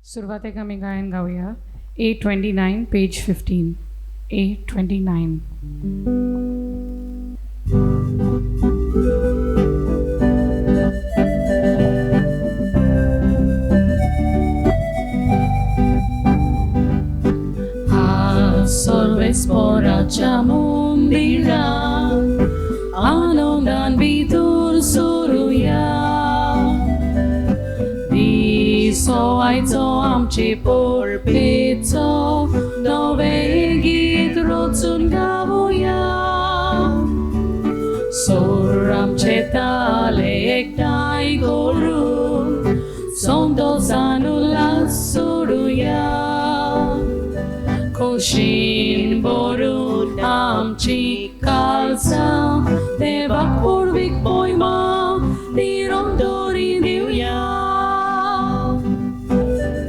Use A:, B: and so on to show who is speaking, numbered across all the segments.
A: सुरुवातीक आमी गायन गाऊया. A29 page 15. A29.
B: Sorvesporaच्या मंदिरात आनंदान भितर सरुया. दिसो आयचो आमचे परबेचो नवें गीत रचून गावुया. सोर आमचे ताले एकठांय करून संतोषान उल्हास सोडुया. खोशेन भरून आमची काळजां देवाक पुर्वीक भोयमां निरंतरी दिवया.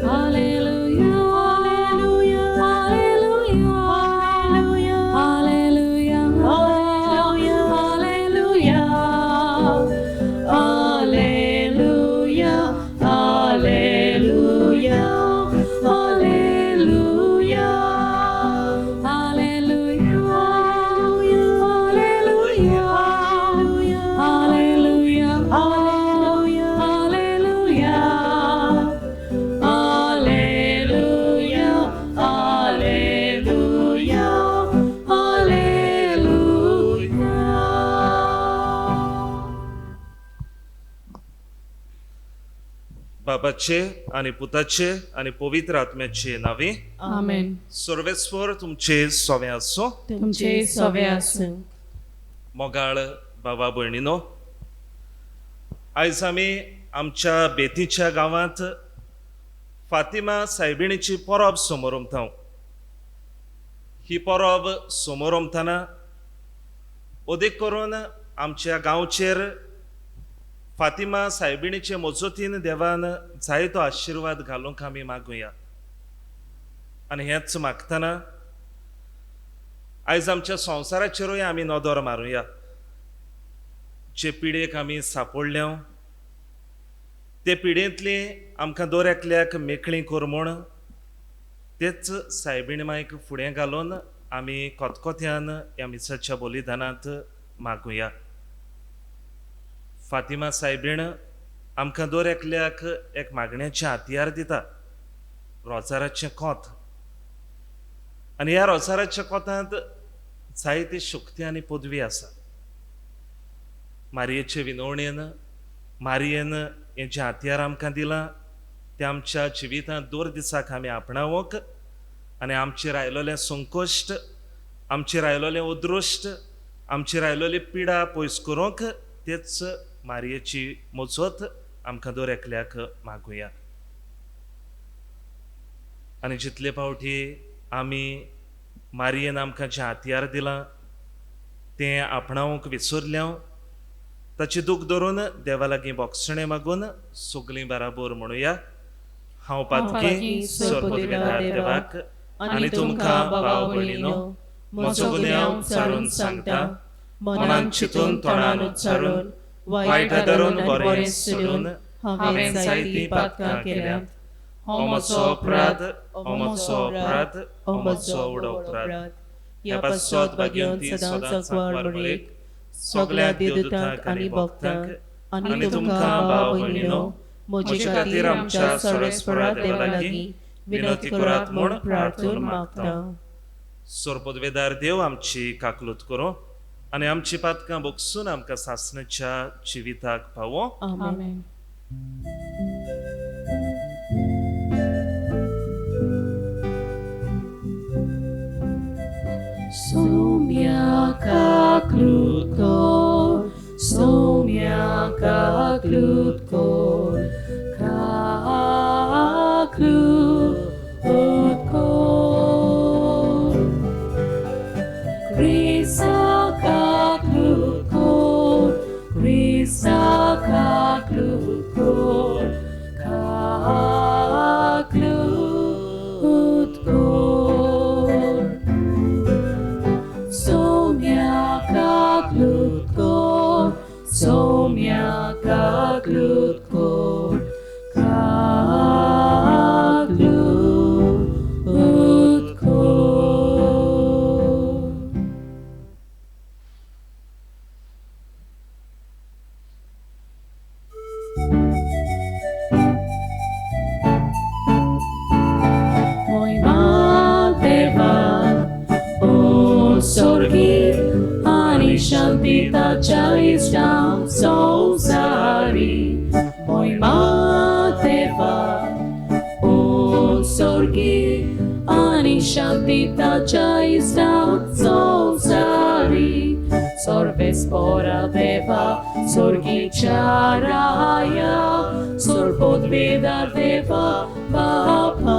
B: Hallelujah, hallelujah, hallelujah, hallelujah, hallelujah, hallelujah, hallelujah, hallelujah, hallelujah.
C: बाबाचे आणि पुताचे आणि पवित्र आत्म्याचे नावे
B: आमेन.
C: सर्वेस्वर तुमचे सोवे आसो.
B: तुमचे सवे आसूं.
C: मोगाळ बाबा भयणीनो, आयज आमी आमच्या बेतीच्या गांवांत फातिमा सायबिणीची परब समोर उमथाव. ही परब समोर उमथाना ओदेक करून आमच्या गांवचेर फातिमा सायबिणीचे मजतीन देवान जायतो आशिर्वाद घालूंक आमी मागुया. आनी हेंच मागतना आयज आमच्या संवसाराचेरूय आमी नदर मारुया. जे पिडेक आमी सापडल्या ते पिडेंतली आमकां दर एकल्याक मेकळीं कर म्हूण तेच सायबीण मायक फुडें घालून आमी कोतकोत्यान ह्या मिसाच्या बलिदानांत मागुया. फातिमा सायबीण आमकां दर एकल्याक एक मागण्याचें हातयार दिता, रोजाराचें कोंत. आनी ह्या रोजाराच्या कोंतांत जायती शक्ती आनी पदवी आसा. मारयेचे विनवणेन मारयेन हें जें हातयार आमकां दिलां तें आमच्या जिवितांत दर दिसाक आमी आपणावंक आनी आमचेर आयलोलें संकश्ट, आमचेर आयलोलें उद्रुश्ट, आमचेर आयलोली पिडा पयस करूंक तेच मारयेची मजत आमकां दर एकल्याक मागुया. आनी जितले फावटी आमी मारयेन आमकां जें हातयार दिलां तें आपणावंक विसरल्या ताची दूख धरून देवा लागीं बोगसणें मागून सगळीं बराबर म्हणुया. हांव पातकी सर्वपदवीदार देवाक आनी तुमकां भाव भयणीनो म्हजो गुन्यांव चाळून सांगता. मनान चिंतून तोंडान उच्चारून वायटा धरून बरें सोडून हांवें जायतीं पातकां केल्यांत. हो म्हजो अपराध, हो म्हजो अपराध, हो म्हजो व्हडलो अपराध. ह्या पासत भाग्योन सदांच वळवळेक सगळ्या देवदूतांक आनी भक्तांक आनी तुमकां भाव भयणीनो म्हजे खातीर आमच्या सर्वेस्परा देवा लागीं विनंती करात म्हूण प्रार्थून मागता. सर्वपदवीदार देव आमची काकलूत करूं आनी आमची पातकां बोगसून आमकां सासणाच्या जिविताक पावो.
B: आमेन. Somia kaklutkor, somia kaklutkor, kaklutkor. Krista kaklutkor, Krista kaklutkor. आनी शांती ताच्या इष्टांत संवसारी सर्वेस्परा देवा स्वर्गीच्या राया सर्वोद्वेदार देवा बापा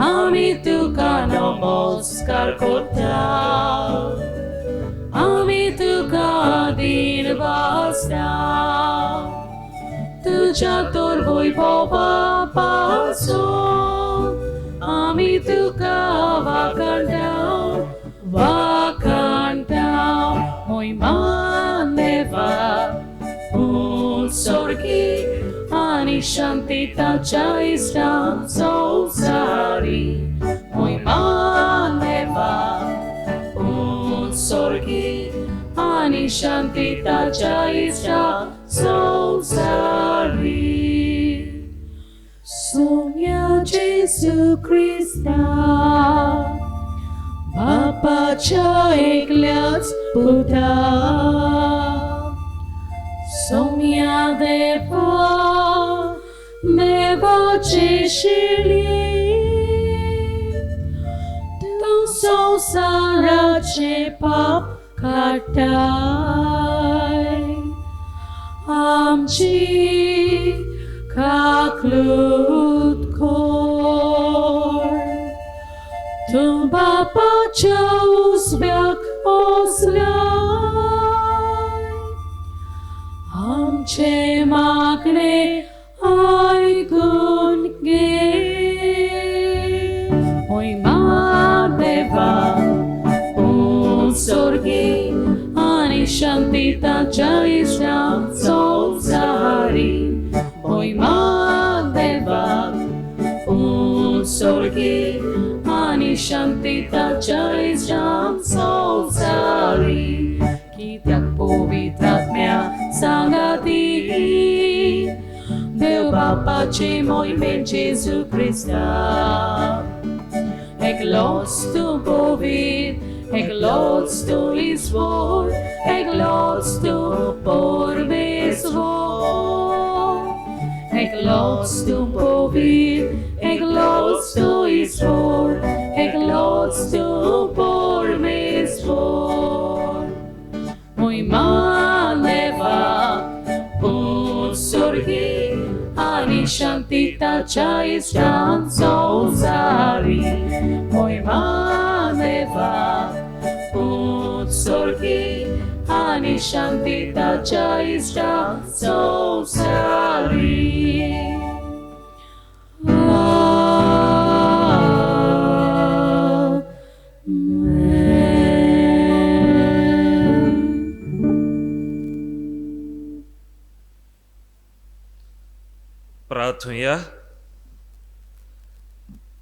B: आमी तुका नमस्कार करता आमी तुका दिन बसता तुझ्या तोर वैभवा पासून आमी तुका वाखाणटा मोहिमान देवा स्वर्गी आनी शांती ताच्या इष्टांत संवसारी मोहिमान देवा स्वर्गी आनी शांती ताच्या इष्टांत संवसारी सोम्या जेसू ख्रिस्ता बापाच्या एकल्याच पुता सोम्या देवा देवाचे शिडी तू संसाराचे पाप काटाय आमची काकलूत खोर तू बापाच्या उजव्याक बसलाय आमचे मागणे ऐकून घे मोहिमान देवा स्वर्गी आनी शांती ताच्या इष्टांत संवसारी मोहिमान देवा स्वर्गी आनी शांती ताच्या इष्टांत संवसारी कित्याक पवित्र आत्म्या सांगाती देव बापाचे मोहिमेन जेजू क्रिस्ता एकलोच तू पवित्र एकलोच तू ईश्वर एकलोच तू परमेश्वर एकलोच तू पवित्र एकलोच तू ईश्वर एकलोच तू परमेश्वर मोहिमान देवा स्वर्गी आनी शांती ताच्या इष्टांत संवसारी मोहिमान देवा स्वर्गी आनी शांती ताच्या इष्टांत संवसारी
C: प्रार्थूया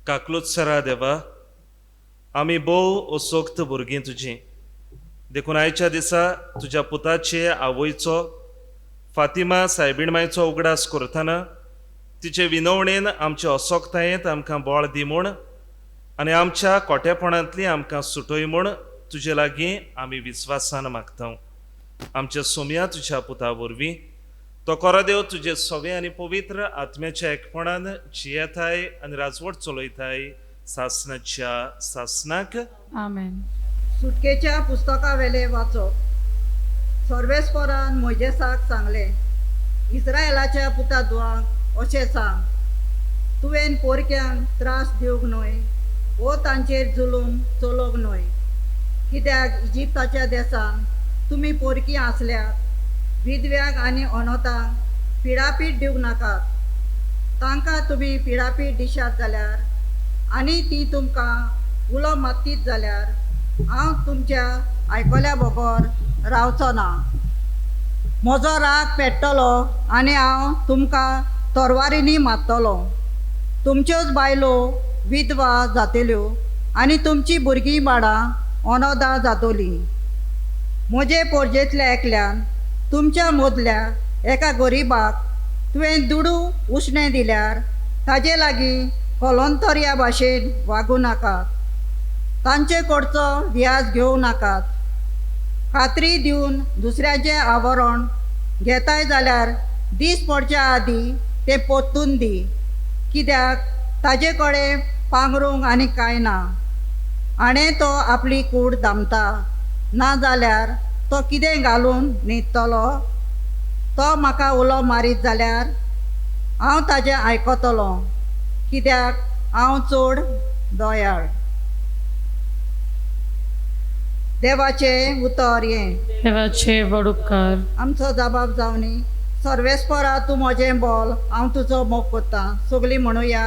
C: काकलोत्सरा देवा आमी भोव उसोक्त भुरगीं तुजीं देखून आयच्या दिसा तुज्या पुताचे आवयचो फातिमा सायबीण मायचो उगडास करतना तिचे विनवणेन आमच्या असोक्तायेंत आमकां बळ दी म्हूण आनी आमच्या कोट्यापणांतली आमकां सुटोय म्हूण तुजे लागीं आमी विस्वासान मागता आमच्या सोम्या तुज्या पुता वरवीं तो कोरादेव तुजे सवे आनी पवित्र आत्म्याच्या एकपणान जियेताय आनी राजवट चलयताय सासनाच्या सासनाक
A: आमेन.
D: सुटकेच्या पुस्तका वेले वाचप सर्वेस्परान मोजेसाक सांगले इस्रायलाच्या पुताद्वांक अशें सांग तुवें पोरक्यांक त्रास दिवंक न्हय वो तांचेर जुलूम चलोवंक न्हय कित्याक इजिप्ताच्या देसान तुमी पोरकीं आसल्यात विधव्याक आनी अनाथांक पिडापीट दिवंक नाकात तांकां तुमी पिडापीट दिशात जाल्यार आनी ती तुमकां उलो मात्तीत जाल्यार हांव तुमच्या आयकल्या बरोबर रावचो ना म्हजो राग पेट्टलो आनी हांव तुमकां तरवारींनी मारतलो तुमच्योच बायलो विधवा जातल्यो आनी तुमची भुरगीं बाळां अनाथा जातलीं म्हजे पोरजेंतल्या एकल्यान तुमच्या मदल्या एका गरीबाक तुवें दुडू उश्णें दिल्यार ताजे लागीं कलोंतर भाशेन वागूं नाकात तांचे कडचो व्याज घेवं नाकात खात्री दिवन दुसऱ्याचें आवरण घेताय जाल्यार दीस पडच्या आदीं तें पोत्तून दी कित्याक ताजे कडेन पांगरूंक आनी कांय ना. आणे तो आपली कूड धामता, नाजाल्यार तो कितें घालून न्हिदतलो. तो म्हाका उलो मारीत जाल्यार हांव ताजें आयकतलों, कित्याक हांव चड दयाळ. देवाचें उतर हें.
A: देवाचे व्हड उपकार.
D: आमचो जबाब जावनी. सर्वेस्परा तूं म्हजें बोल, हांव तुजो मोग कोत्ता. सगळीं म्हणुया.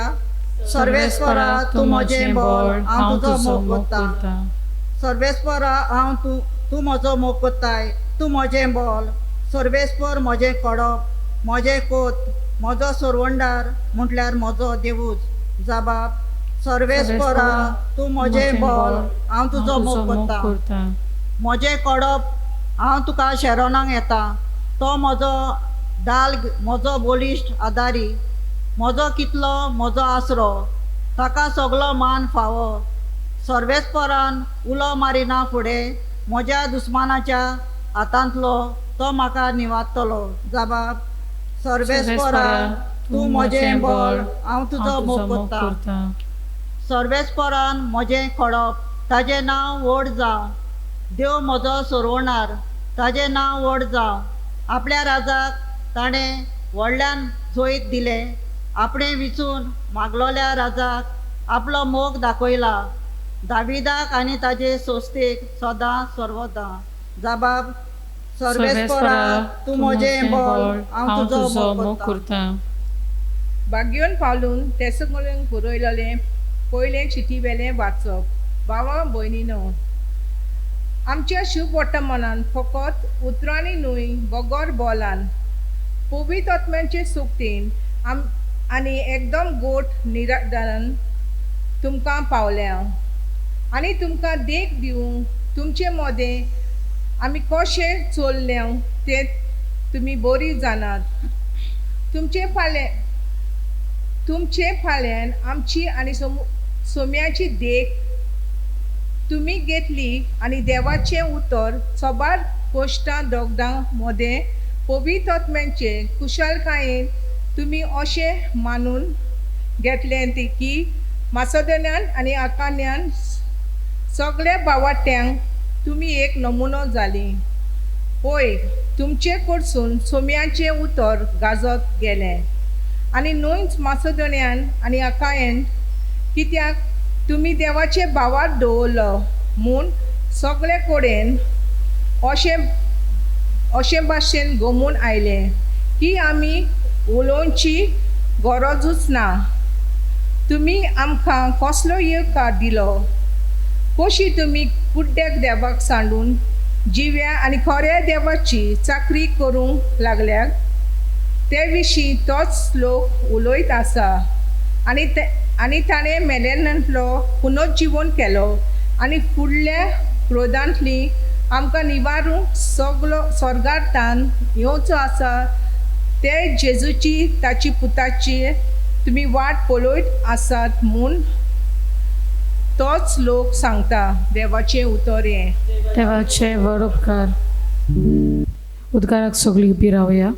D: सर्वेस्परा तूं म्हजें बोल, हांव तुजो मोग कोत्ता. सर्वेस्परा तूं म्हजो मोग कोत्ताय. तूं म्हजें बोल. सर्वेस्पर म्हजें कडप, म्हजें कोत, म्हजो सोरवंडार म्हटल्यार म्हजो देवूच. जबाब. सर्वेस्परा तूं म्हजें बोल, हांव तुजो मोग कोत्ता. म्हजें कडप, हांव तुका शेरोनाक येता. तो म्हजो दाल, म्हजो बोलिश्ट आदारी, म्हजो कितलो म्हजो आसरो. ताका सगळो मान फावो. सर्वेस्परान उलो मारिना फुडें म्हज्या दुस्मानाच्या हातांतलो तो म्हाका निवाडटलो. जबाब. सर्वेस्परा तूं म्हजें बोल, हांव तुजो मोग कोत्ता. सर्वेस्परान म्हजें खडप, ताजें नांव व्हड जावं. देव म्हजो सोरवणार, ताजें नांव व्हड जावं. आपल्या राजाक ताणें व्हडल्यान जोईत दिलें. आपणें विचून मागलोल्या राजाक आपलो मोग दाखयला. दाविदाक आनी ताजे सोस्तेक सदां सर्वदां. जबाब. सर्वेस्परा तूं म्हजें बोल, हांव तुजो मोग कोत्ता.
E: भाग्योन पावलून तेसकळून बरयलेलें पयलें चिटीवेलें वाचप. भावा भयणीनो, आमच्या शुभ वर्तमानान फकत उतरांनी न्हय, बगर बोलान, पवित्र आत्म्याचे सोबतीन आनी एकदम गोठ निरादारान तुमकां पावल्या. आनी तुमकां देख दिवंक तुमचे मदें आमी कशें चल्ल्या तें तुमी बरी जाणात. तुमचे फाल्यान आमची आनी सोम्याची देख तुमी घेतली आनी देवाचें उतर सबार गोश्टां दोगदां मदें पवित्र आत्म्याचे कुशलकायेन तुमी अशें मानून घेतलें की मासेदोनियान आनी अकायान सगळ्या भावार्थ्यांक तुमी एक नमुनो जालीं. पळय, तुमचे कडसून सोम्याचें उतर गाजत गेलें. आनी न्हूच मासेदोनियान आनी अकायान, कित्याक तुमी देवाचे भावार्थ दवरलो म्हूण सगळे कडेन अशे भाशेन गमून आयले की आमी उलोवची गरजूच ना. तुमी आमकां कसलो येवकार दिलो. कशी तुमी कुड्ड्याक देवाक सांडून जिव्या आनी खऱ्या देवाची चाकरी करूंक लागल्यात ते विशीं तोच लोक उलयत आसा. आनी ताणें मेलेल्यांतलो पुनर्जीवन केलो आनी फुडल्या क्रोधांतली आमकां निवारूंक सगलो स्वर्गांतल्यान येवचो आसा. ते जेजूची ताची पुताची तुमी वाट पळयत आसात म्हूण तोच लोक सांगता. देवाचें उतर हें.
A: देवाचे व्हड उपकार. उद्गाराक सगळीं उबी रावया.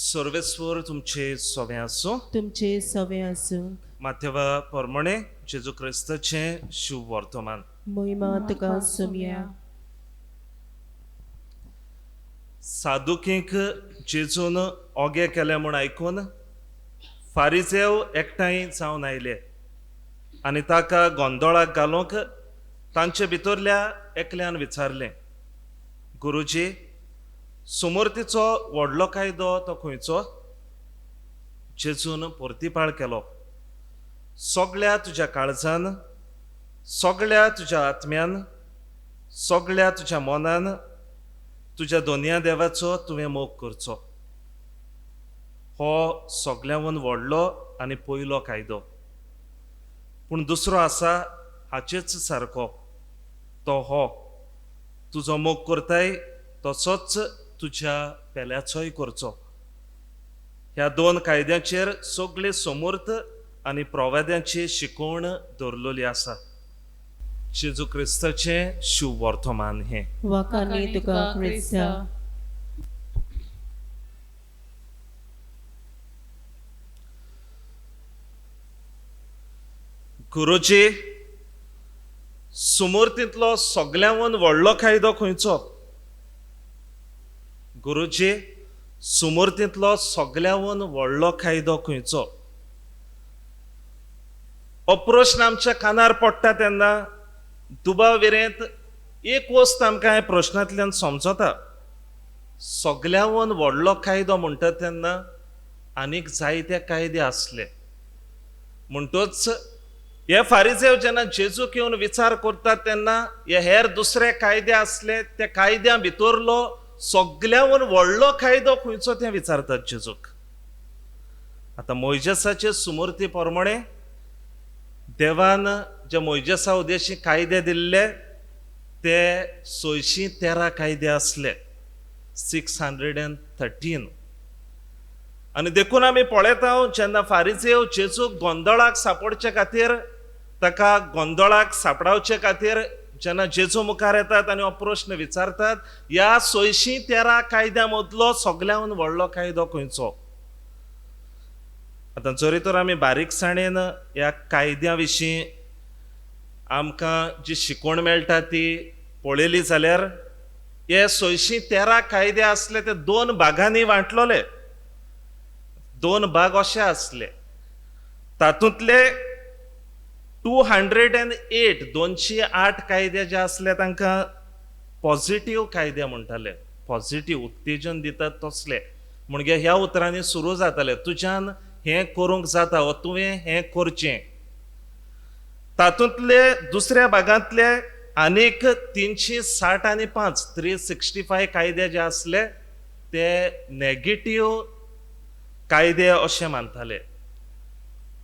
C: सर्वेस्वर तुमचे सोवे आसूं.
B: तुमचे सवे आसूं.
C: माथेवा प्रमाणे जेजू क्रिस्ताचे शुभ वर्तमान.
B: मोहिमा तुका सुमया.
C: सादुकींक जेजून ओगे केले म्हूण आयकून फारिजेव एकठांय जावन आयले आनी ताका गोंदळाक घालूंक तांचे भितरल्या एकल्यान विचारलें, गुरुजी, सुमूर्तीचो व्हडलो कायदो तो खंयचो? जेजून परतीपाळ केलो, सगळ्या तुज्या काळजान, सगळ्या तुज्या आत्म्यान, सगळ्या तुज्या मनान तुज्या दोनया देवाचो तुवें मोग करचो. हो सगळ्यांवन व्हडलो आनी पयलो कायदो. पूण दुसरो आसा हाचेच सारको, तो हो, तुजो मोग करताय तसोच तुज्या पेल्याचोय करचो. ह्या दोन कायद्यांचेर सगळे समूर्त आनी प्रवाद्यांची शिकवण दवरलेली आसा. जेजू क्रिस्ताचे शुभ वर्तमान हे.
B: वाकानी तुका क्रिस्ता.
C: गुरुजी, सुमूर्तींतलो सगळ्यांवन व्हडलो कायदो खंयचो? गुरुजी, सुमूर्तींतलो सगळ्यांवन व्हडलो कायदो खंयचो? हो प्रश्न आमच्या कानार पडटा तेन्ना दुबाविरेंत एक वस्त आमकां ह्या प्रश्नांतल्यान समजता. सगळ्यांवन व्हडलो कायदो म्हणटा तेन्ना आनीक जायते कायदे आसले. म्हणटच हे फारिजेव जेन्ना जेजूक येवन विचार करतात तेन्ना हे हेर दुसरे कायदे आसले, त्या कायद्या भितरलो सगळ्यांवन व्हडलो कायदो खंयचो तें विचारतात जेजूक. आतां मोइजेसाचे सुमूर्ती प्रमाणे देवान जे मोइजेसा उदेशी कायदे दिल्ले ते 613 कायदे आसले, 613. आनी देखून आमी पळयता जेन्ना फारिजेव जेजूक गोंदळाक सांपडचे खातीर, ताका गोंदळाक सांपडावचे खातीर जेन्ना जेजू मुखार येतात आनी हो प्रश्न विचारतात, ह्या 613 कायद्या मदलो सगळ्यांवन व्हडलो कायदो खंयचो? आतां जरी तर आमी बारीकसाणेन ह्या कायद्या विशीं आमकां जी शिकवण मेळटा ती पळयली जाल्यार हे 613 कायदे आसले ते 2 भागांनी वांटलोले. 2 भाग अशे आसले. तातूंतले 208 कायदे जे आसले तांकां पॉझिटिव्ह कायदे म्हणटाले, पॉझिटिव्ह उत्तेजन दितात तसले. म्हणजे ह्या उतरांनी सुरू जाताले, तुज्यान हें करूंक जाता वा तुवें हें करचें. तातूंतले दुसऱ्या भागांतले आनीक 365 कायदे जे आसले ते नेगेटिव्ह कायदे अशें मानताले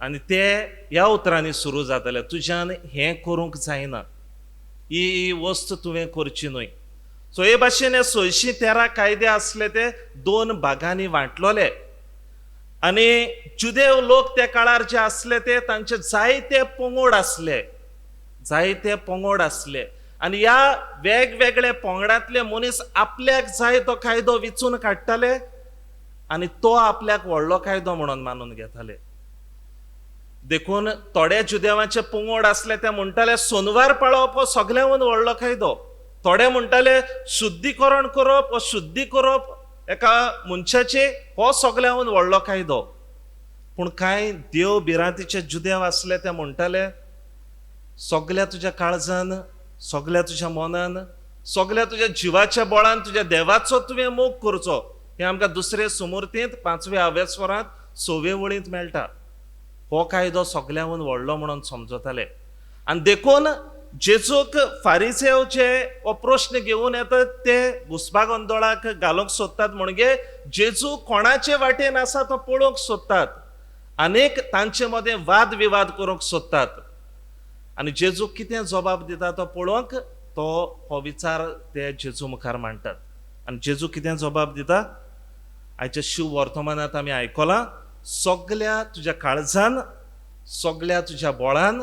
C: आनी ते ह्या उतरांनी सुरू जाताले, तुज्यान हें करूंक जायना, ही वस्त तुवें करची न्हय. सो हे भाशेन 613 कायदे आसले ते 2 भागांनी वांटलोले. आनी जुदेव लोक त्या काळार जे आसले ते तांचे जायते पंगड आसले, जायते पंगड आसले. आनी ह्या वेगवेगळ्या पंगडांतले मनीस आपल्याक जाय तो कायदो विचून काडटाले आनी तो आपल्याक व्हडलो कायदो म्हणून मानून घेताले. देखून थोडे जुदेवांचे पंगड आसले ते म्हणटाले सोनवार पाळप हो सगळ्यांवन व्हडलो कायदो. थोडे म्हणटाले शुद्धीकरण करप वा शुद्धी करप एका मनशाचे हो सगळ्यांवन व्हडलो कायदो. पूण कांय देव भिरांतीचे जुदेव आसले ते म्हणटाले सगळ्या तुज्या काळजान, सगळ्या तुज्या मनान, सगळ्या तुज्या जिवाच्या बळान तुज्या देवाचो तुवें मोग करचो. हें आमकां दुसरे सुमूर्तींत 5व्या आव्यास्वरांत 6व्या वळींत मेळटा. हो कायदो सगळ्यांवन व्हडलो म्हणून समजताले. आनी देखून जेजूक फारिसेव जे हो प्रश्न घेवन येतात ते घुसपा गोंदळाक घालूंक सोदतात. म्हणजे जेजू कोणाचे वाटेन आसा तो पळोवंक सोदतात, आनीक तांचे मदें वाद विवाद करूंक सोदतात. आनी जेजू कितें जबाब दिता तो पळोवंक तो हो विचार ते जेजू मुखार मांडटात. आनी जेजू कितें जबाब दिता आयच्या शुभ वर्तमानांत आमी आयकलां, सगळ्या तुज्या काळजान, सगळ्या तुज्या बळान,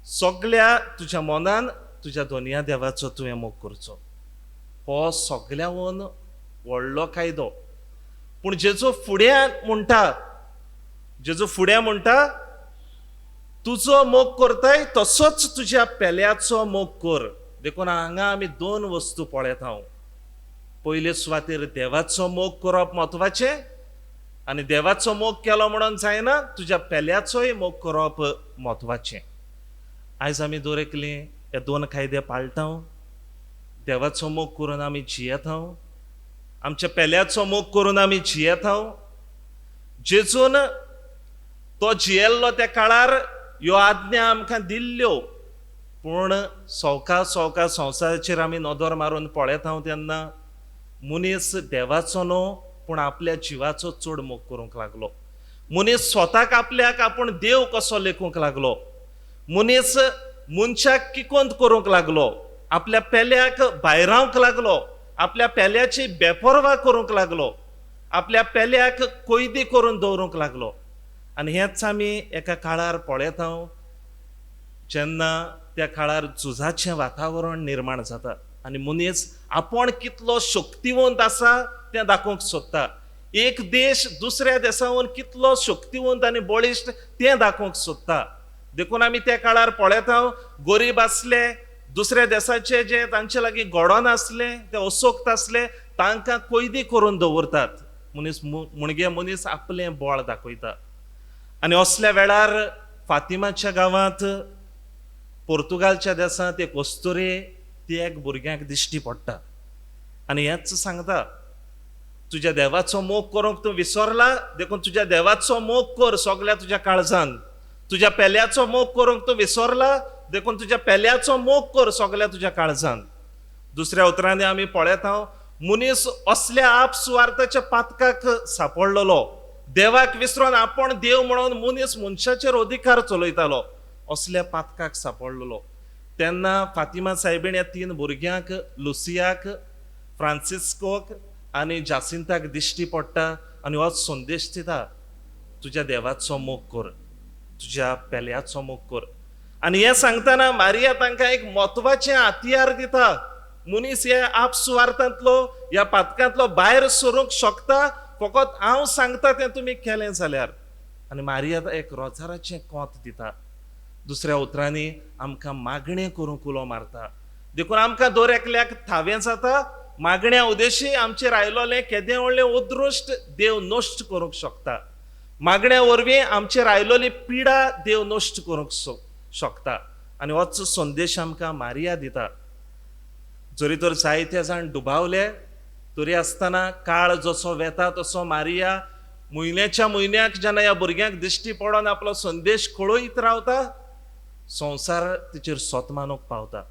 C: सगळ्या तुज्या मनान तुज्या दोनया देवाचो तुवें मोग करचो. हो सगळ्यांवन व्हडलो कायदो. पूण जेजो फुड्या म्हणटा तुजो मोग करताय तसोच तुज्या पेल्याचो मोग कर. देखून हांगा आमी 2 वस्तू पळयत हांव. पयले सुवातेर देवाचो मोग करप म्हत्वाचें, आनी देवाचो मोग केलो म्हणून जायना, तुज्या पेल्याचोय मोग करप म्हत्वाचें. आयज आमी दरेकले हे 2 कायदे पाळटा. देवाचो मोग करून आमी जियेत. आमच्या पेल्याचो मोग करून आमी जियेत. जेजून तो जियेल्लो त्या काळार ह्यो आज्ञा आमकां दिल्ल्यो, पूण सवका संवसाराचेर आमी नदर मारून पळयत तेन्ना मनीस देवाचो न्हू पूण आपल्या जिवाचो चड मोग करूंक लागलो. मनीस स्वताक आपल्याक आपूण देव कसो लेखूंक लागलो. मनीस मनशाक किकोंत करूंक लागलो. आपल्या पेल्याक भायरावंक लागलो. आपल्या पेल्याची बेपरवा करूंक लागलो. आपल्या पेल्याक कोयदी करून दवरूंक लागलो. आनी हेंच आमी एका काळार पळयत जेन्ना त्या काळार झुजाचें वातावरण निर्माण जाता आनी मनीस आपूण कितलो शक्तिवंत आसा तें दाखोवंक सोदता. एक देश दुसऱ्या देशावरून कितलो शक्तिवंत आनी बळिश्ट तें दाखोवंक सोदता. देखून आमी त्या काळार पळयत गरीब आसले, दुसऱ्या देशाचे जे तांचे लागीं गोडोन आसले, ते अशोक्त आसले, तांकां कोयदी करून दवरतात. मुणगे मनीस आपलें बळ दाखयता. आनी असल्या वेळार फातिमाच्या गांवांत पोर्तुगालच्या देशांत एक वस्तुरे ती एक भुरग्याक दिश्टी पडटा आनी हेंच सांगता, तुज्या देवाचो मोग करूंक तूं विसरला, देखून तुज्या देवाचो मोग कर सगल्या तुज्या काळजान. तुज्या पेल्याचो मोग करूंक तूं विसरला, देखून तुज्या पेल्याचो मोग कर सगल्या तुज्या काळजान. दुसऱ्या उतरांनी आमी पळयत मनीस असल्या आपसुवार्थाच्या पातकाक सांपडलेलो. देवाक विसरून आपण देव म्हणून मनीस मनशाचेर अधिकार चलयतालो, असल्या पातकाक सांपडलेलो. तेन्ना फातिमा सायबीण ह्या 3 भुरग्यांक, लुसियाक, फ्रांसिस्कोक आनी जासिंताक दिश्टी पडटा आनी हो संदेश दिता, तुज्या देवाचो मोग कर, तुज्या पेल्याचो मोग कर. आनी हें सांगतना मारिया तांकां एक म्हत्वाचें हातियार दिता. मनीस ह्या आपसुवार्थांतलो, ह्या पातकांतलो भायर सरूंक शकता फकत हांव सांगता तें तुमी केलें जाल्यार. आनी मारिया एक रोजाराचें कोंत दिता. दुसऱ्या उतरांनी आमकां मागणें करूंक उलो मारता. देखून आमकां दर एकल्याक थावें जाता, मागण्या उदेशी आमचेर आयलोलें केदें व्हडलें उद्रुश्ट देव नश्ट करूंक शकता. मागण्या वरवीं आमचेर आयलोली पिडा देव नश्ट करूंक शकता. आनी होच संदेश आमकां मारिया दिता. जरी तर जायते जाण दुबावले तरी आसतना काळ जसो वेता तसो मारिया म्हयन्याक जेन्ना ह्या भुरग्यांक दिश्टी पडोन आपलो संदेश कळयत रावता, संवसार तिचेर सोतमानूक पावता,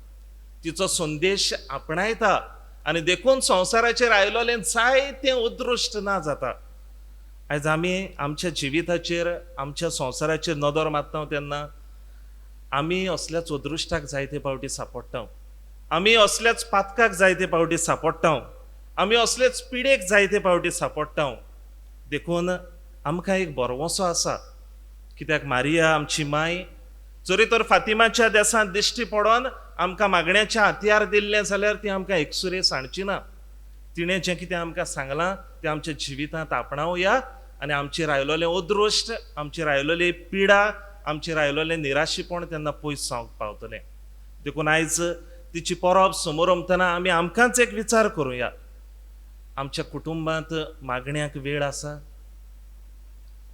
C: तिचो संदेश आपणायता आनी देखून संवसाराचेर आयलोलें जायतें उद्रुश्ट ना जाता. आयज आमी आमच्या जिविताचेर, आमच्या संवसाराचेर नदर मारता तेन्ना आमी असल्याच उद्रुश्टाक जायते फावटी सांपडटा. आमी असल्याच पातकाक जायते फावटी सांपडटा. आमी असलेच पिडेक जायते फावटी सांपडटा. देखून आमकां एक बरवोसो आसा, कित्याक मारिया आमची माय जरी तर फातिमाच्या देसांत दिश्टी पडोन आमकां मागण्याचें हातियार दिल्लें जाल्यार ती आमकां एकसुरे सांडची ना. तिणें जें कितें आमकां सांगलां तें आमच्या जिवितांत आपणावया आनी आमचेर आयलोलें उद्रुश्ट, आमचेर आयलोली पिडा, आमचेर आयलोलें निराशीपण तेन्ना पयस जावंक पावतलें. देखून आयज तिची परब समोर उमतना आमी आमकांच एक विचार करुया, आमच्या कुटुंबांत मागण्याक वेळ आसा?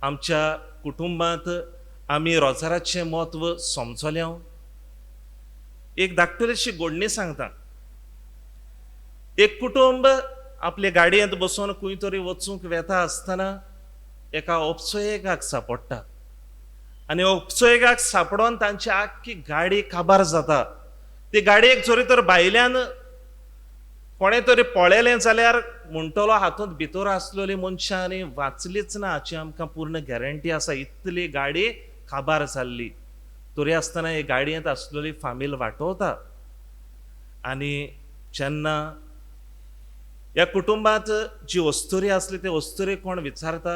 C: आमच्या कुटुंबांत आमी रोजाराचें म्हत्व समजल्या? एक धाकटुलीशी घडणी सांगता. एक कुटुंब आपले गाडयेंत बसून खंय तरी वचूंक वेता आसतना एका उपसयेकाक सांपडटा आनी उपसयेकाक सांपडोन तांची आख्खी गाडी काबार जाता. ती गाडयेक जरी तर भायल्यान कोणें तरी पळयलें जाल्यार म्हणटलो हातूंत भितर आसलेलीं मनशां आनी वाचलीच ना हाची आमकां पूर्ण गॅरंटी आसा. इतली गाडी काबार जाल्ली तरी आसतना हे गाडयेंत आसलेली फामील वाटोवता. आनी जेन्ना ह्या कुटुंबांत जी वस्तुरी आसली ते वस्तुरी कोण विचारता,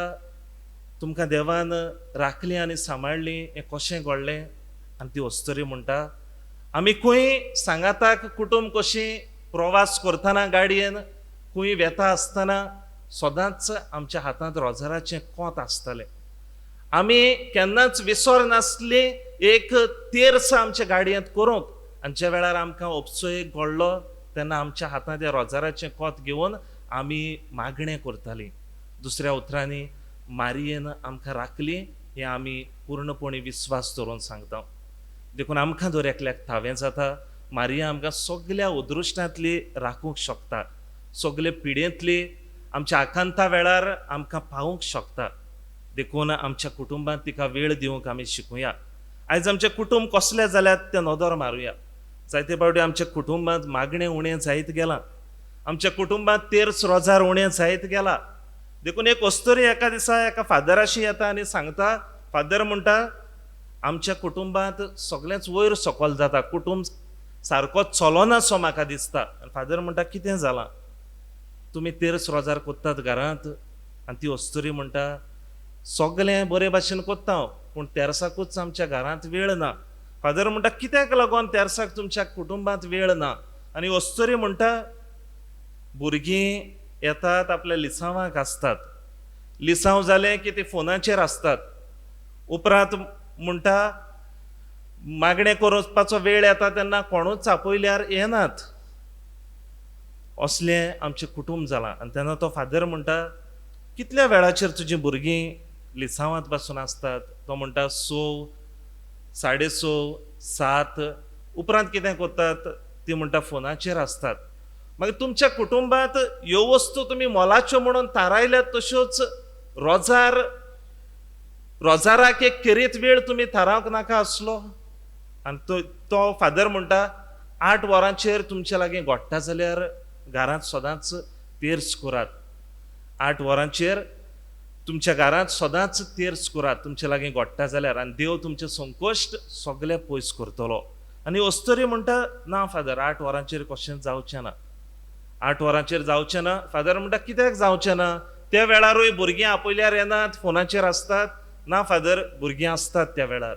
C: तुमकां देवान राखली आनी सांबाळली, हें कशें घडलें? आनी ती वस्तुरी म्हणटा, आमी खंय सांगाताक कुटुंब कशी प्रवास करतना गाडयेन खंय वेता आसतना सदांच आमच्या हातांत रोजाराचें कोंत आसतालें. आमी केन्नाच विसर नासली एक तेर्स आमच्या गाडयेंत करूंक, आनी ज्या वेळार आमकां उपसोयेक घडलो तेन्ना आमच्या हातांत त्या रोजाराचें कोंत घेवन आमी मागणें करतालीं. दुसऱ्या उतरांनी मारयेन आमकां राखली हें आमी पूर्णपणी विस्वास दवरून सांगता. देखून आमकां दर एकल्याक थावें जाता मारिया आमकां सगल्या उदृश्टांतली राखूंक शकता, सगले पिडेंतली आमच्या आकांता वेळार आमकां पावूंक शकता. देखून आमच्या कुटुंबांत तिका वेळ दिवंक आमी शिकुया. आयज आमचें कुटुंब कसलें जाल्यात तें नदर मारुया. जायते फावटी आमच्या कुटुंबांत मागणें उणें जायत गेलां, आमच्या कुटुंबांत तेर्स रोजार उणें जायत गेलां. देखून एक वस्तुरी एका दिसा एका फादराशी येता आनी सांगता, फादर म्हणटा आमच्या कुटुंबांत सगळेंच वयर सकयल जाता, कुटुंब सारको चलोना सो म्हाका दिसता. फादर म्हणटा कितें जालां, तुमी तेर्स रोजार कोत्तात घरांत? आनी ती वस्तुरी म्हणटा सगळें बरे भाशेन कोत्ता हांव, पूण तेर्साकूच आमच्या घरांत वेळ ना. फादर म्हणटा कित्याक लागोन तेर्साक तुमच्या कुटुंबांत वेळ ना? आनी वस्तुरी म्हणटा भुरगीं येतात आपल्या लिसांवाक आसतात, लिसांव जालें की ती फोनाचेर आसतात, उपरांत म्हणटा मागणें करपाचो वेळ येता तेन्ना कोणूच आपयल्यार येनात. असलें आमचें कुटुंब जालां. आनी तेन्ना तो फादर म्हणटा कितल्या वेळाचेर तुजीं भुरगीं लिसांवांत पासून आसतात? तो म्हणटा 6, 6:30, 7. उपरांत कितें करतात? ती म्हणटा फोनाचेर असतात. मागीर तुमच्या कुटुंबांत ह्यो वस्तू तुमी मोलाच्यो म्हणून थारायल्यात तश्योच रोजाराक एक करीत वेळ तुमी थारावंक नाका आसलो? आनी तो फादर म्हणटा 8 वरांचेर तुमचे लागीं घोडटा जाल्यार घरांत सदांच तेर्स करात. 8 वरांचेर तुमच्या घरांत सदांच तेर्स करात तुमचे लागीं घोडटा जाल्यार, आनी देव तुमचे संकोश्ट सगळे पयस करतलो. आनी वस्तुरी म्हणटा ना फादर 8 वरांचेर कशें जावचें ना, 8 वरांचेर जावचें ना. फादर म्हणटा कित्याक जावचें ना? त्या वेळारूय भुरगीं आपयल्यार येनात, फोनाचेर आसतात. ना फादर भुरगीं आसतात त्या वेळार.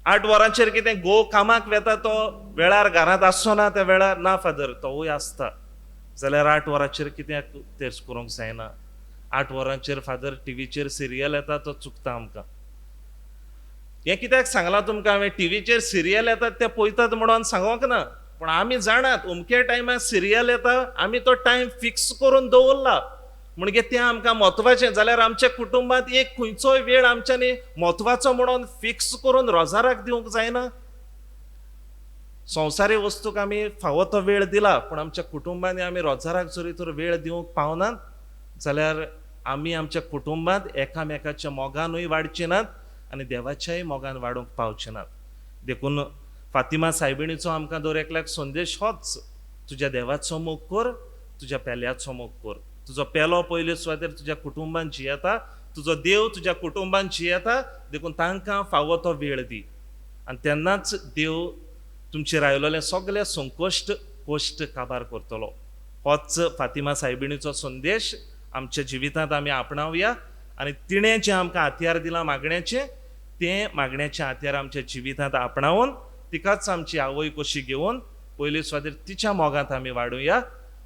C: 8 वरांचेर कितें घोव कामाक वेता तो वेळार घरांत आसचो ना त्या वेळार? ना फादर तोवूय आसता. जाल्यार 8 वरांचेर कित्याक तेर्स करूंक जायना? 8 वरांचेर फादर टीव्हीचेर सिरियल येता तो चुकता आमकां. हें कित्याक सांगलां तुमकां हांवें? टीव्हीचेर सिरियल येतात ते पळयतात म्हणून सांगोंक ना, पूण आमी जाणात अमके टायमार सिरियल येता, आमी तो टायम फिक्स करून दवरला म्हणजे तें आमकां म्हत्वाचें. जाल्यार आमच्या कुटुंबांत एक खंयचोय वेळ आमच्यांनी म्हत्वाचो म्हणून फिक्स करून रोजाराक दिवंक जायना. संवसारी वस्तूक आमी फावो तो वेळ दिला, पूण आमच्या कुटुंबांनी आमी रोजाराक जरी तर वेळ दिवंक पावनात जाल्यार आमी आमच्या कुटुंबांत एकामेकाच्या मोगानूय वाडचे नात आनी देवाच्याय मोगान वाडूंक पावचे नात. देखून फातिमा सायबिणीचो आमकां दर एकल्याक संदेश होच, तुज्या देवाचो मोग कर, तुज्या पेल्याचो मोग कर. तुजो पेलो पयले सुवातेर तुज्या कुटुंबान जियेता, तुजो देव तुज्या कुटुंबान जियेता. देखून तांकां फावो तो वेळ दी, आनी तेन्नाच देव तुमचेर आयिल्ले सगळे संकोश्ट काबार करतलो. होच फातिमा सायबिणीचो संदेश आमच्या जिवितांत आमी आपणावया आनी तिणें जें आमकां हातयार दिलां मागण्याचें, तें मागण्याचें हातयार आमच्या जिवितांत आपणावून तिकाच आमची आवय कशी घेवन पयले सुवातेर तिच्या मोगांत आमी वाडुया.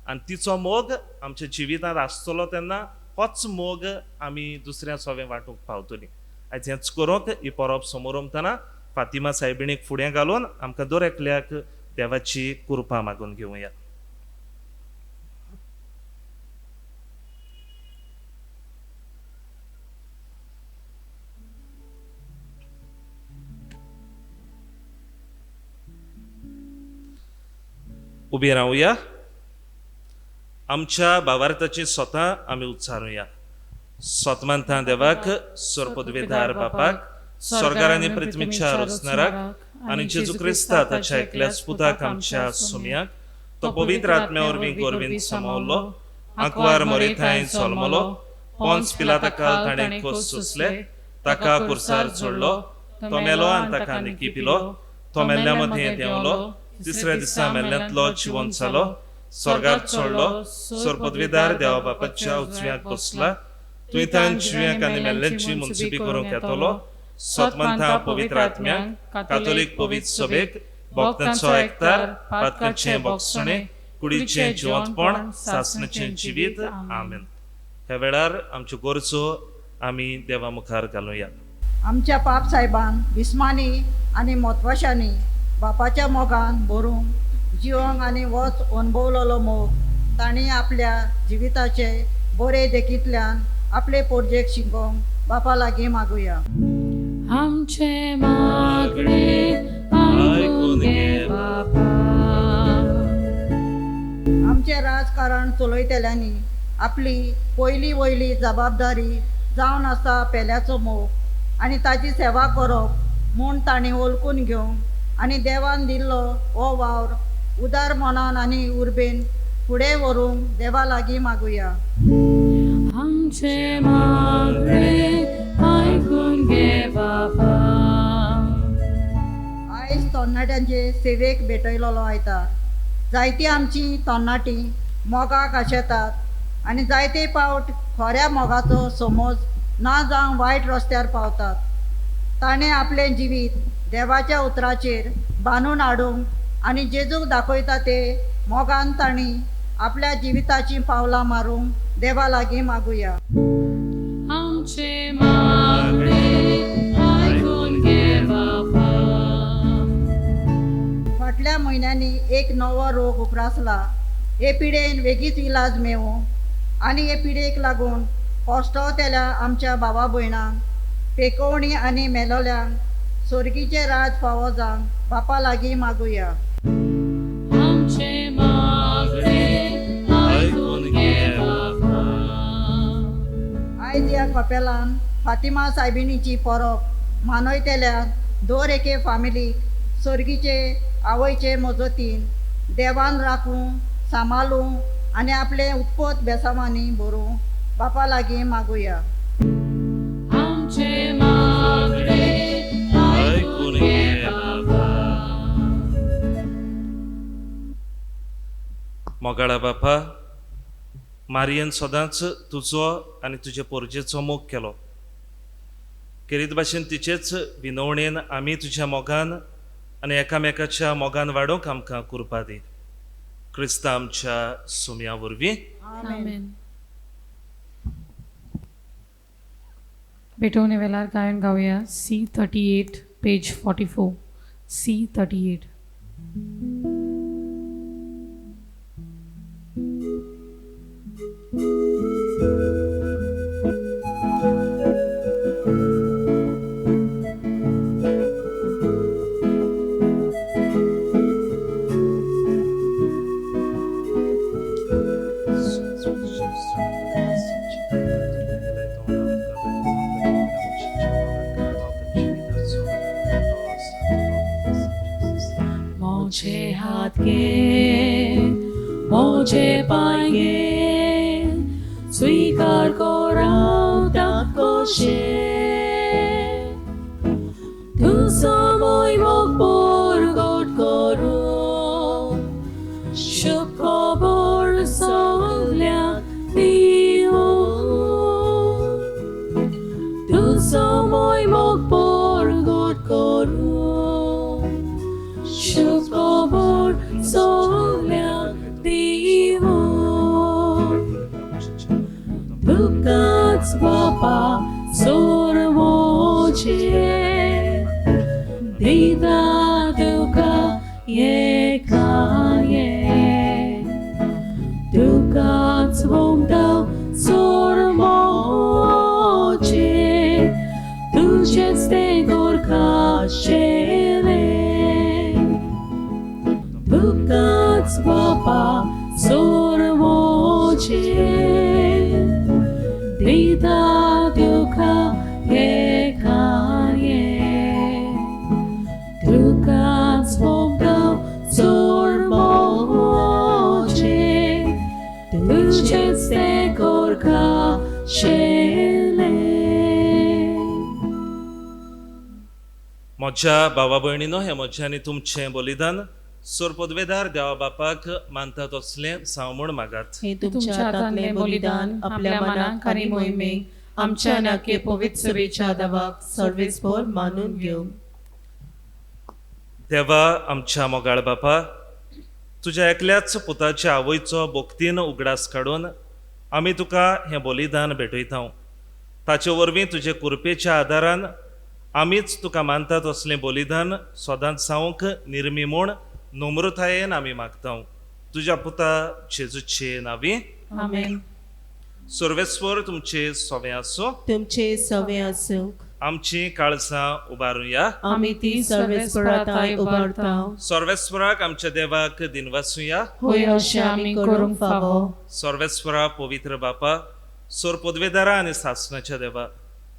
C: आनी तिचो मोग आमच्या जिवितांत आसतलो तेन्ना होच मोग आमी दुसऱ्या सोबे वांटूंक पावतलीं. आयज हेंच करूंक ही परब समोरमतना फातिमा सायबिणीक फुडें घालून आमकां दर एकल्याक देवाची कृपा मागून घेवया. उबी रावया. आमच्या भावार्थाची स्वता आमी उच्चारुया. स्वतमंता देवाक, सर्वपदवीधार बापाक, स्वर्गार आनी पृथ्वीच्या रचणाराक आनी जेजू क्रिस्ता ताच्या एकल्याच पुताक आमच्या सुमयाक, तो पवित्र आत्म्या वरवीं गोरवेन समवलो, आंकवार मरिथाय जल्मलो, पोंच पिलाताकाल ताणें खोस सोंसले, ताका कुर्सार चडलो, तो मेलो आनी ताका निकी पिलो, तो मेल्ल्या मदें देंवलो, तिसऱ्या दिसा मेल्ल्यांतलो जिवंत जालो, स्वर्गांत चडलो, सर्वपदवीधार देवा बापाच्या उजव्याक बसला, थंयच्यान जिव्यांक आनी मेल्ल्यांची मुन्सिपी करूंक येतलो. स्वतमंता पवित्र आत्म्याक, कातोलीक पवित्र सभेक, भक्तांचो एकतार, पातकांचें भोगसणें, कुडीचें जिवंतपण, सासणेचें जिवीत. आमेन. ह्या वेळार आमच्यो गरजो आमी देवा मुखार घालुया.
D: आमच्या पाप साहेबान भिस्मांनी आनी म्हत्वाशांनी बापाच्या मोगान भरूंक जिवंक आनी वच अनुभवलेलो मोग तांणी आपल्या जिविताचे बरे देखींतल्यान आपले पोरजेक शिकोवंक बापा लागीं मागुया.
A: आमचे मागणे आयकून घे बापा.
D: आमचे राजकारण चलयतल्यांनी आपली पयली वयली जबाबदारी जावन आसा पेल्याचो मोग आनी ताची सेवा करप म्हूण तांणी वळखून घेवंक आनी देवान दिल्लो हो वावर उदार मनान आनी उर्बेन फुडें व्हरूंक देवा लागीं मागुया.
A: आमचे मागणे आयकून घे बापा.
D: आयज तरणाट्यांचे सेवेक भेटयलोलो आयतार. जायतीं आमचीं तरणाटीं मोगाक आशेतात आनी जायते फावट खऱ्या मोगाचो समज ना जावं वायट रस्त्यार पावतात. ताणें आपलें जिवीत देवाच्या उतराचेर बांदून हाडूंक आनी जेजूक दाखयता ते मोगान तांणी आपल्या जिविताचीं पावलां मारूंक देवा लागीं मागुया.
A: आमचे मागणे आयकून घे बापा.
D: फाटल्या म्हयन्यांनी एक नवो रोग उप्रासला. हे पिडेन वेगीच इलाज मेळूं आनी हे पिडेक लागून कॉस्टवतेल्या आमच्या भावा भयणांक पेकोवणी आनी मेलोल्यांक स्वर्गीचे राज फावो जावंक बापा लागीं मागुया.
A: आमचे मागणे आयकून घे बापा.
D: आयज ह्या कपेलान फातिमा सायबिणीची परब मानयतेल्या दर एके फामिलीक स्वर्गीचे आवयचे मजतीन देवान राखूं सांबाळूं आनी आपले उत्पत बेसामांनी भरूं बापा लागीं मागुया.
A: आमचे मागणे आयकून घे बापा.
C: मोगाळा बापा, मारयेन सदांच तुजो आनी तुजे पोरजेचो मोग केलो. केरीत भाशेन तिचेच विनवणेन आमी तुज्या मोगान आनी एकामेकाच्या मोगान वाडोवंक आमकां कृपा दी. क्रिस्ता आमच्या सुमया वरवीं.
A: आमेन. भेटवणे वेळार गायन गावया C38 पेज 44. C38. मोजे हात घे, मोजे पाय घे, स्वीकार कराव दाखोशे. तुजो मोय मोग परगट करून शुभ खबर सगळ्यांक दिवूं. तुजो मोय मोग परगट करून शुभ खबर सगळ्यांक दिवूं. तुकाच बापा चोर मोजे दिता तुका येकाये. तुकाच भोंवताव चोर मोजे तुजेच ते गोरखाशेले. तुकाच बापा चोर मोजे दिता तुका येकाये. तुकाच भोंवताव चोर मोजे तुजेच ते गोरखाशेले.
C: म्हज्या भावा भयणीनो, हें म्हजें आनी तुमचें बलिदान सोर पदवेदार देवा बापाक मानता तसलें साव म्हूण मागात.
B: हे तुमच्या हातांतलें बलिदान आपल्या मनाक आनी मोहिमेक आमच्या नाके पवित्र सभेच्या दावाक सर्वेस्पर मानून घेवं.
C: देवा आमच्या मोगाळ बापा, तुज्या एकल्याच पुताच्या आवयचो भोक्तीन उगडास काडून आमी तुका हें बलिदान भेटयता. ताचे वरवीं तुजे कृपेच्या आदारान आमीच तुका मानतात असलें बलिदान सदांच जावंक निर्मी म्हूण नम्रतायेन आमी मागता. तुज्या पुता जेजूचे नांवी.
B: आमेन.
C: सर्वेस्वर तुमचे सवे आसो.
B: तुमचे सवे आसूं.
C: आमची काळजां उबारुया.
B: आमी ती सर्वेस्पराताय उबारता.
C: सर्वेस्वराक आमच्या देवाक दिनवासुया.
B: होय अशें आमी करूंक फावो.
C: सर्वेस्वरा पवित्र बापा, सोर पदवेदारा आनी सासणाच्या देवा,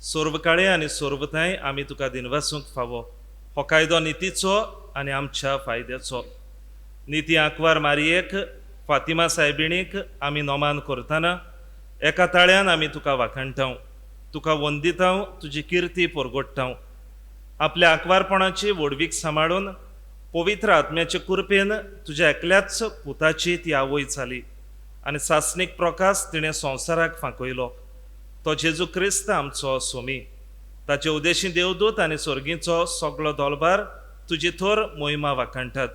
C: सोर्वकाळे आनी सोर्वताय आमी तुका दिनवासूंक फावो. हो कायदो नितीचो आनी आमच्या फायद्याचो. निती आंकवार मारयेक, फातिमा सायबिणीक आमी नोमान करतना एका ताळ्यान आमी तुका वाखणटा, तुका वंदिता, तुजी किर्ती परगोडटा. आपल्या आंकवारपणाची व्हडवीक सांबाळून पवित्र आत्म्याचे कृपेन तुज्या एकल्याच पुताची ती आवय जाली आनी सासणीक प्रकाश तिणें संवसाराक फांकयलो. तो जेजू क्रिस्त आमचो सोमी. ताचे उदेशी देवदूत आनी सर्गीचो सगळो दोलबार तुजी थोर मोहिमा वाखणटात.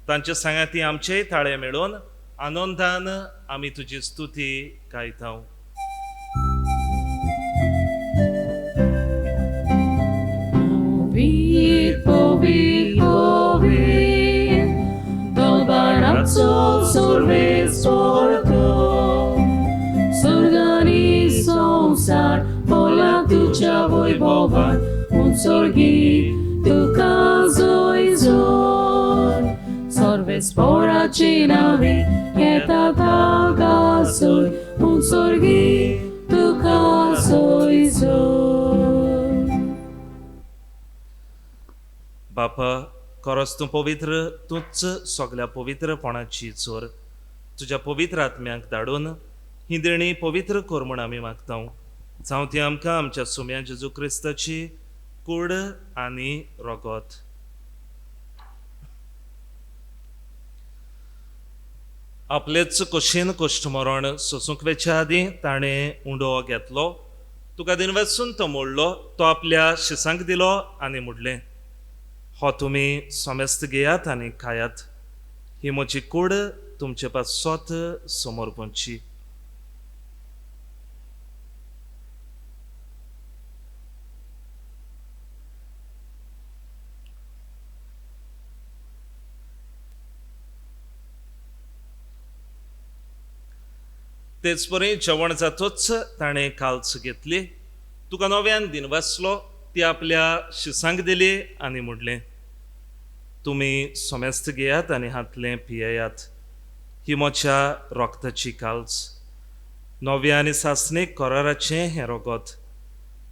C: तांचे सांगाती आमचेय ताळे मेळून आनंदान आमी तुजी स्तुती गायता.
A: Dolbarazzo sorvesorto, sorgani संसार पोला तुझ्या वैभवात उत्सर्गी तुका जोय जोर. सर्वेस्पराची नावे येतात आकाशोय, उत्सर्गी तुका जोय जोर.
C: बापा, खरोच तूं पवित्र, तूंच सगळ्या पवित्रपणाची चोर. तुज्या पवित्र आत्म्याक धाडून ही देणी पवित्र कर म्हूण आमी मागता. जावं ती आमकां आमच्या सुम्या जेजू क्रिस्ताची कूड आनी रगत. आपलेच कशीन कश्ट मरण सोसूंक वेच्या आदीं ताणें उंडो घेतलो, तुका दिनवासून तो मोडलो, तो आपल्या शिसांक दिलो आनी मुडलें. हो तुमी सोमेस्त घेयात आनी खायात. ही म्हजी कूड तुमचे पासत समोर पोंची. तेच परी जेवण जातूच ताणें काल्च घेतली, तुका नव्यान दिनवासलो, ती आपल्या शिसांक दिली आनी मुडलें. तुमी सोमेस्त घेयात आनी हातलें पियेयात. ही म्हज्या रोगताची काल्च. नव्या आनी सासणीक कराराचें हें रगत.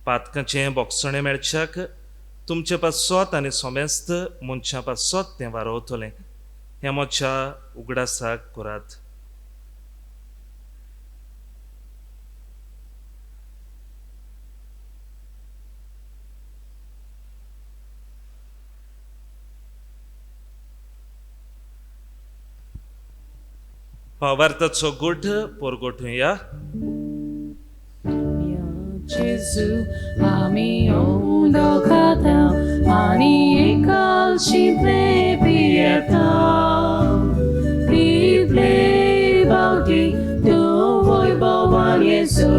C: पातकाचें बोगसणें मेळच्याक तुमचे पासत आनी सोमेस्त मनशां पासत तें वारोवतलें. हें म्हज्या उगडासाक करात. भावार्थाचो गुठ परगोटुया.
A: Jezu, आमी उंडो खाता आनी एकालशी पियेता. इतले बावटी तूं वैभवान येसू,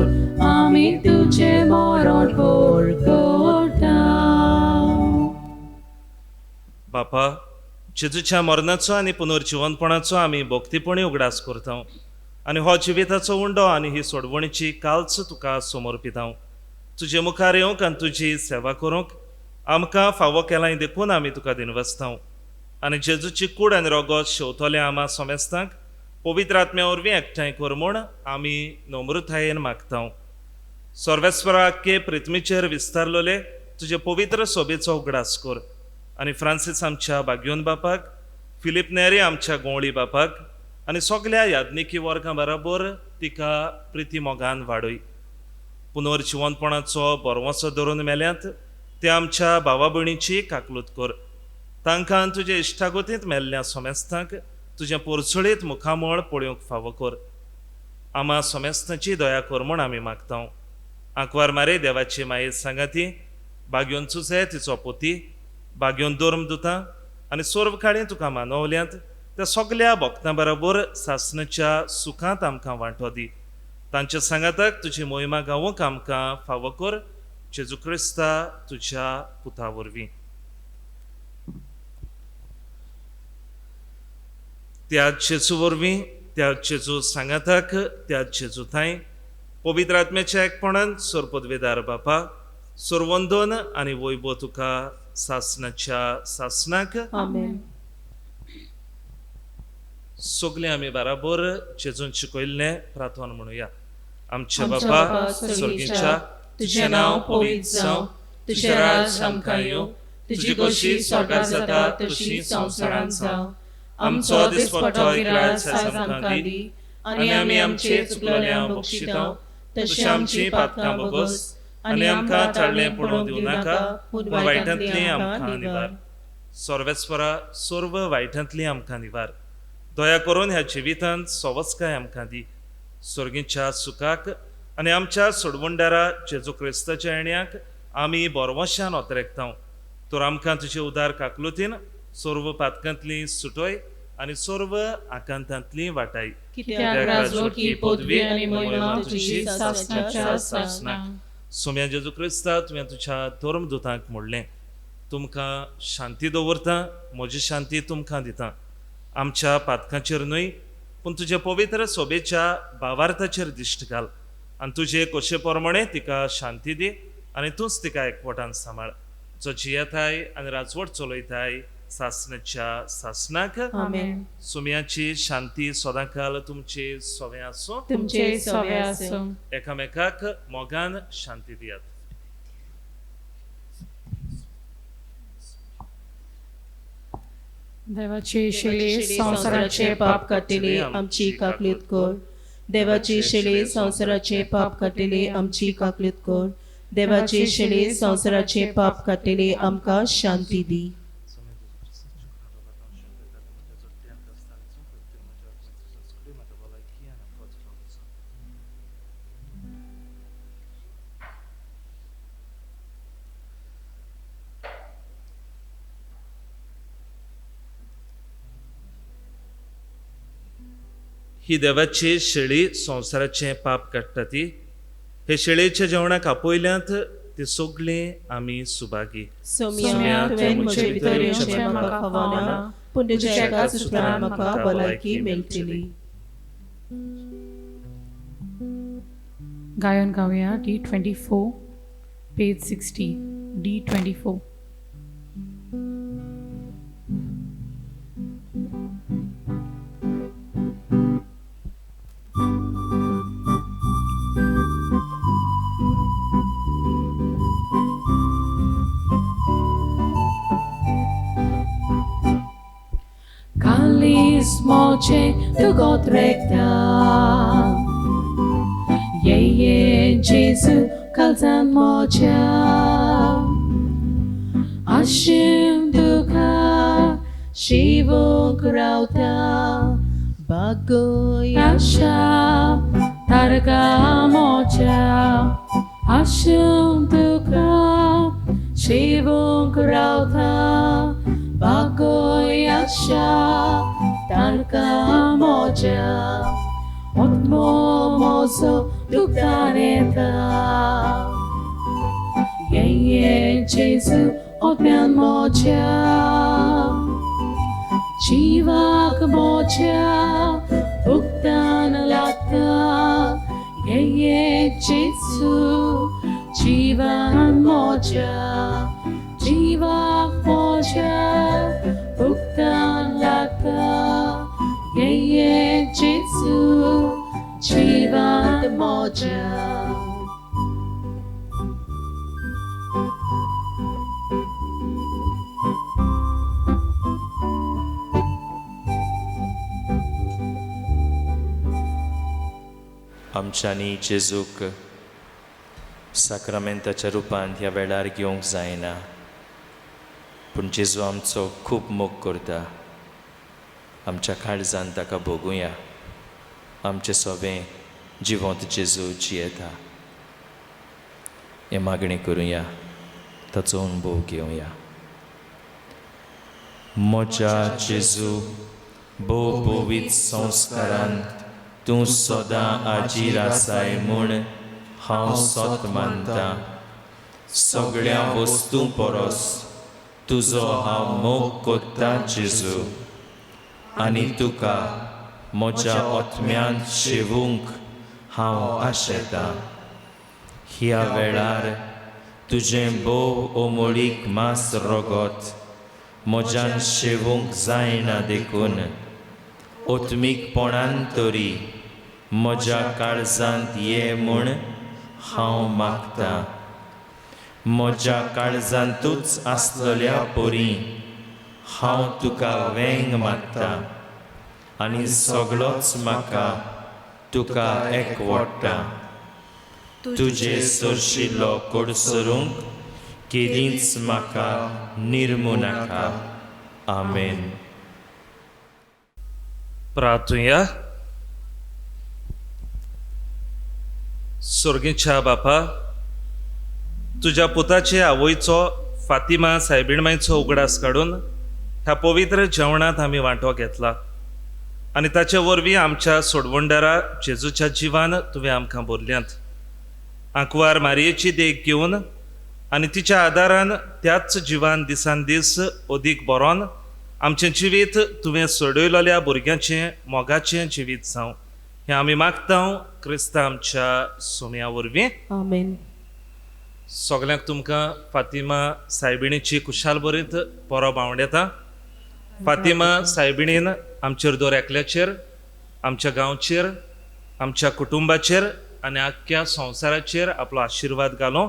A: आमी तुजे मरण परगोटा.
C: बापा, जेजूच्या मरणाचो आनी पुनर्जिवनपणाचो आमी भक्तीपणी उगडास करता आनी हो जिविताचो उंडो आनी ही सोडवणीची काल्च तुका समर्पिता. तुजे मुखार येवंक आनी तुजी सेवा करूंक आमकां फावो केलाय देखून आमी तुका दिनवासता. आनी जेजूची कूड आनी रगत शेवतले आमा सोमेस्तांक पवित्र आत्म्या वरवीं एकठांय कर म्हूण आमी नम्रतायेन मागता. सर्वेस्पराके प्रिथ्वीचेर विस्तारलोले तुजे पवित्र सोबेचो उगडास कर आनी फ्रांसीस आमच्या बाग्योन बापाक, फिलीप नेरी आमच्या गोंवळी बापाक आनी सगळ्या याज्ञिकी वर्गां बरोबर तिका प्रिती मोगान वाडय. पुनर्जिवनपणाचो बरवंसो धरून मेल्यांत ते आमच्या भावा भयणीची काकलूत कर. तांकां तुजे इश्टागतींत मेल्ल्या सोमेस्तांक तुजें परसळीत मुखामळ पळोवंक फावो कर. आमा सोमेस्तांची दया कर म्हूण आमी मागता. आंकवार मारे देवाची माये सांगाती, बाग्योन चुजे तिचो पोती, बाग्योन दोर्मदुतां आनी सोर्वकाळी तुका मानवल्यांत त्या सगळ्या भक्तां बरोबर सासणाच्या सुखांत आमकां वांटो दी. तांच्या सांगाताक तुजी मोहिमा गावूंक आमकां फावो कर जेजू क्रिस्ता तुज्या पुता वरवीं. त्या जेजू वरवीं, त्या जेजू सांगाताक, त्या जेजू थंय पवित्र आत्म्याच्या एकपणान सोर पदवेदार बापा, सोरवंदन आनी वैभव तुका सासणाच्या सासणाक.
B: आमेन.
C: सगळे आमी बराबर जेजून शिकयल्लें प्रार्थना म्हणुया. आमचे
B: आमच्या
C: बापा
B: बापा
C: स्वर्गीच्या,
B: तुझें नांव पवित्र जावं, तुझें राज आमकां येवं, तुजी कशी स्वर्गांत जाता तशी संवसारांत जावं. आमचो दिसपट्टो गिराय आयज आमकां दी, आनी आमी आमचे चुकलेल्यांक बक्षितांव, तशी आमची पातकां बगस, आनी आमकां ताळ्ळें पडूंक दिवं नाका, पूण वायटांतली आमकां निवार.
C: सर्वेस्वरा सर्व वायटांतली आमकां निवार. दया करून ह्या जिवितांत सवस्काय आमकां दी. स्वर्गीच्या सुखाक आनी आमच्या सोडवंडारा जेजू क्रिस्ताच्या येण्याक आमी बोरवशान ओतरेकतांव. तर आमकां तुजे उदार काकलुतीन सर्व पातकांतली सुटोय आनी सर्व आकांतांतली वाटाय.
B: कित्याक राजवटी पदवी आनी महिमा तुजी सासणाच्या सासणाक.
C: सोम्या जेजू क्रिस्ता तुवें तुज्या धर्मदूतांक म्हणलें, तुमकां शांती दवरता, म्हजी शांती तुमकां दिता. आमच्या पातकांचेर न्हय, पूण तुजे पवित्र सोबेच्या भावार्थाचेर दिश्ट घाल, आनी तुजे कशे प्रमाणे तिका शांती दी, आनी तूंच तिका एकवटान सांबाळ, जो जियेताय आनी राजवट चलयताय सासणाच्या सासणाक.
B: आमेन.
C: सुम्याची शांती सदांकाल तुमचे सोवे आसूं.
B: तुमचे सवे आसूं.
C: एकामेकाक मोगान शांती दियात.
A: देवाचे शिले
B: संसाराचे पाप काटिले आमची काकलीत कर. देवाची शिले संसाराचे पाप काटिले आमची काकलीत कर. देवाची शिले संसाराचे पाप काटिले आमकां शांती दी.
C: ही देवाची शेळी संवसाराचे पाप काडटा ती. हे शेळयेच्या जेवणाक आपयल्यांत ती सगळीं आमी सुभागी.
B: सोम्या तुवें म्हजे भितर येवचें म्हाका फावना, पूण तुज्या एकाच उतरान म्हाका भलायकी मेळटली.
A: गायन गावया D24 page 60 D24. Cáliz moche tu God recta, Jeje Jesu kalzan mocha, Ashim duka Shivuk rauta, Bagoy Asha Targa mocha, Ashim duka Shivuk rauta, Bagoy Asha Targa mocha, Otmo mozo duktaneta, Jeje Jesu odmian mocha, Chivak mocha, Buktan lata, Jeje Jesu, Chivan mocha, Chivak mocha, Buktan lata, Jeje Jesu, Chivan mocha.
F: आमच्यांनी जेजूक साक्रामेंताच्या रुपांत ह्या वेळार घेवंक जायना, पूण जेजू आमचो खूब मोग करता. आमच्या काळजांत ताका भोगुया. आमचें सोबें जिवंत जेजू जियेता. हे मागणी करुया, ताचो अनुभव घेवया. म्हज्या जेजू भोव पवित्र संस्कारांत तूं सदां आजीर आसाय म्हूण हांव सोत मानता. सगळ्या वस्तू परस तुजो हांव मोग कोत्ता जेजू, आनी तुका म्हज्या ओतम्यांत शेवूंक हांव आशेतां. ह्या वेळार तुजें बोव ओमोळीक मास रोगोत म्हज्यान शेवूंक जायना देखून ओतमीकपणान तरी म्हज्या काळजांत ये म्हूण हांव मागतां. म्हज्या काळजांतूच आसलेल्या पोरी हांव तुका वेंग मारतां, आनी सगळोच म्हाका तुका एकवडटा. तुजे सरशिल्लो कोडसरूंक केदींच म्हाका निर्मू नाका. आमेन.
C: प्रार्थुया. स्वर्गीच्या बापा, तुज्या पुताचे आवयचो फातिमा सायबीणमाईचो उगडास काडून ह्या पवित्र जेवणात आमी वांटो घेतला, आनी ताचे वरवीं आमच्या सोडवंडारा जेजूच्या जिवान तुवें आमकां भरल्यांत. आंकवार मारयेची देख घेवन आनी तिच्या आदारान त्याच जिवान दिसान दीस अदीक बरोवन आमचें जिवीत तुवें सोडयलोल्या भुरग्याचें मोगाचें जिवीत जावं हें आमी मागता क्रिस्ता आमच्या सोम्या वरवीं.
B: आमेन.
C: सगल्यांक तुमकां फातिमा सायबिणीची कुशाल बरीत परब हांव येता. फातिमा सायबिणीन आमचेर दर एकल्याचेर, आमच्या गांवचेर, आमच्या कुटुंबाचेर आनी आख्ख्या संवसाराचेर आपलो आशिर्वाद घालो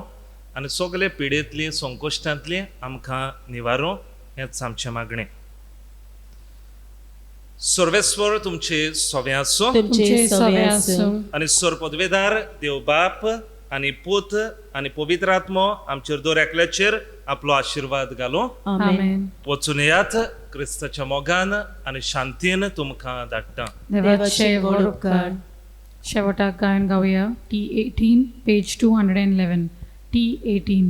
C: आनी सगळे पिडेंतली संकोश्टांतली आमकां निवारो हेंच आमचें मागणें. सर्वेस्वर तुमचे सोवे आसूं
B: तुमचे सवे आसूं.
C: आनी सर पदवेदार देव बाप आनी पूत आनी पवित्र आत्मो आमचेर दर एकल्याचेर आपलो आशिर्वाद घालो.
B: आमेन.
C: वचून येयात क्रिस्ताच्या मोगान आनी शांतीन तुमकां धाडटा.
A: देवाचे व्हड उपकार. शेवटाक गायन गावया T18 पेज 211. T18.